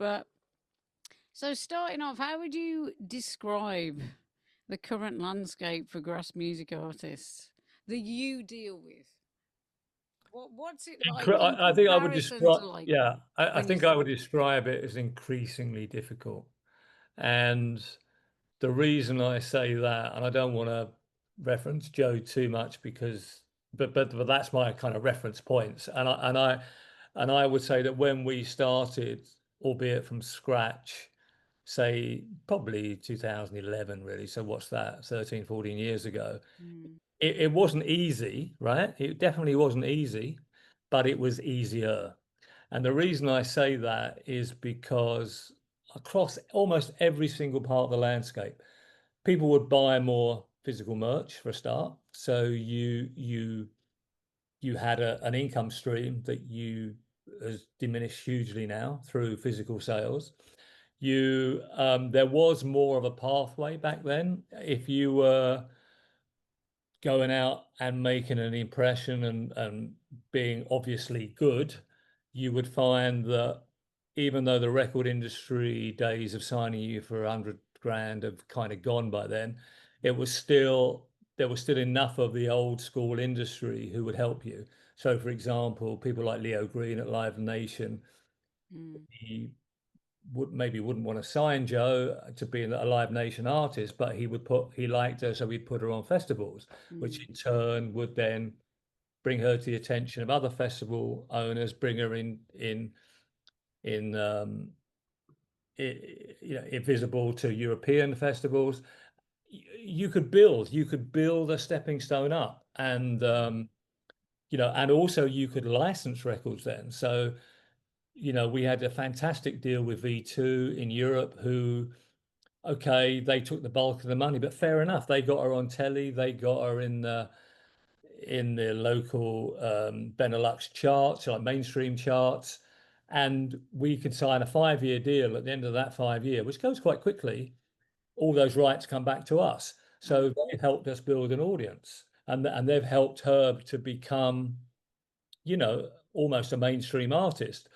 But so starting off, how would you describe the current landscape for grass music artists that you deal with? What's it like in I think I would comparison describe, to like yeah, I when you think I would started? describe it as increasingly difficult. And the reason I say that, and I don't want to reference Joe too much because, but that's my kind of reference points. And I would say that when we started, albeit from scratch, say probably 2011, really. So what's that, 13, 14 years ago? Mm, It wasn't easy, right? It definitely wasn't easy, but it was easier. And the reason I say that is because across almost every single part of the landscape, people would buy more physical merch for a start. So you had an income stream that you has diminished hugely now through physical sales. You There was more of a pathway back then. If you were going out and making an impression and being obviously good, you would find that even though the record industry days of signing you for 100 grand have kind of gone by then, it was still there was still enough of the old school industry who would help you. So, for example, people like Leo Green at Live Nation, mm, he wouldn't want to sign Joe to be a Live Nation artist, but he liked her, so he'd put her on festivals, which mm, in turn would then bring her to the attention of other festival owners, bring her in invisible to European festivals. You could build a stepping stone up, and and also you could license records then. So we had a fantastic deal with V2 in Europe who, okay, they took the bulk of the money, but fair enough. They got her on telly. They got her in the local Benelux charts, like mainstream charts, and we could sign a 5-year deal. At the end of that 5 year, which goes quite quickly, all those rights come back to us. So mm, they helped us build an audience, and they've helped her to become, almost a mainstream artist.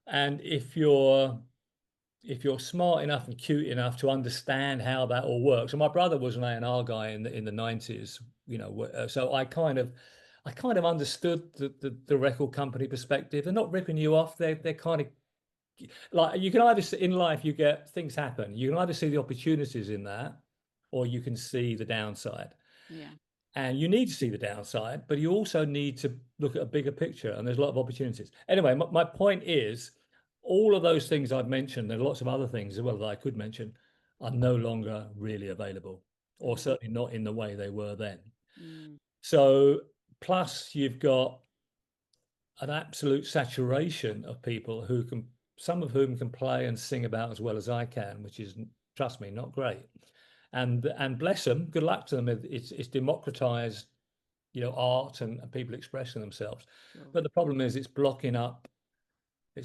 And if you're smart enough and cute enough to understand how that all works. And my brother was an A&R guy in the 90s, so I kind of understood the record company perspective. They're not ripping you off. They're kind of like, you can either in life, you get things happen. You can either see the opportunities in that, or you can see the downside. yeah. And you need to see the downside, but you also need to look at a bigger picture. And there's a lot of opportunities. Anyway, my point is, all of those things I've mentioned, there are lots of other things as well that I could mention, are no longer really available, or Mm, certainly not in the way they were then. mm, So, plus you've got an absolute saturation of people some of whom can play and sing about as well as I can, which is, trust me, not great. And bless them, good luck to them. It's democratized, art and people expressing themselves. sure. But the problem is it's blocking up the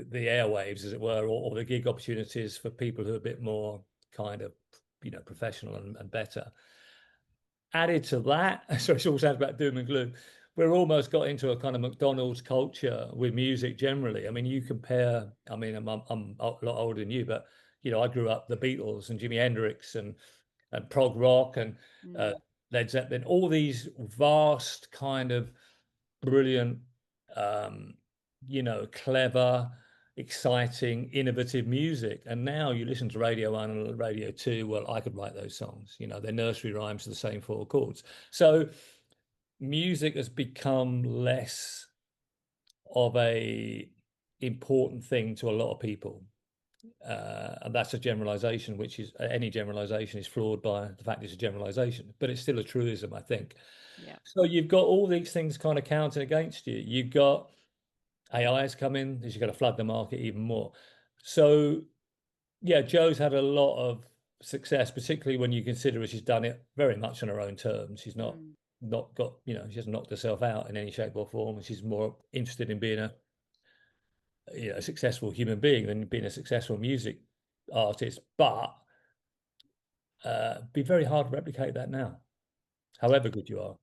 airwaves, as it were, or the gig opportunities for people who are a bit more kind of professional and better. Added to that, so it all sounds about doom and gloom. We're almost got into a kind of McDonald's culture with music generally. I mean, you compare. I mean, I'm a lot older than you, but I grew up the Beatles and Jimi Hendrix and prog rock and uh, Mm, Led Zeppelin, all these vast kind of brilliant, um, clever, exciting, innovative music. And now you listen to Radio 1 and Radio 2. Well, I could write those songs. They're nursery rhymes to the same four chords. So music has become less of a important thing to a lot of people. And that's a generalization, which is any generalization is flawed by the fact it's a generalization, but it's still a truism, I think. yeah. So you've got all these things kind of counting against you. You've got AIs come in, you've got to flood the market even more. So yeah, Joe's had a lot of success, particularly when you consider she's done it very much on her own terms. She's not Mm, not got, she hasn't knocked herself out in any shape or form, and she's more interested in being a successful human being than being a successful music artist. But be very hard to replicate that now, however good you are.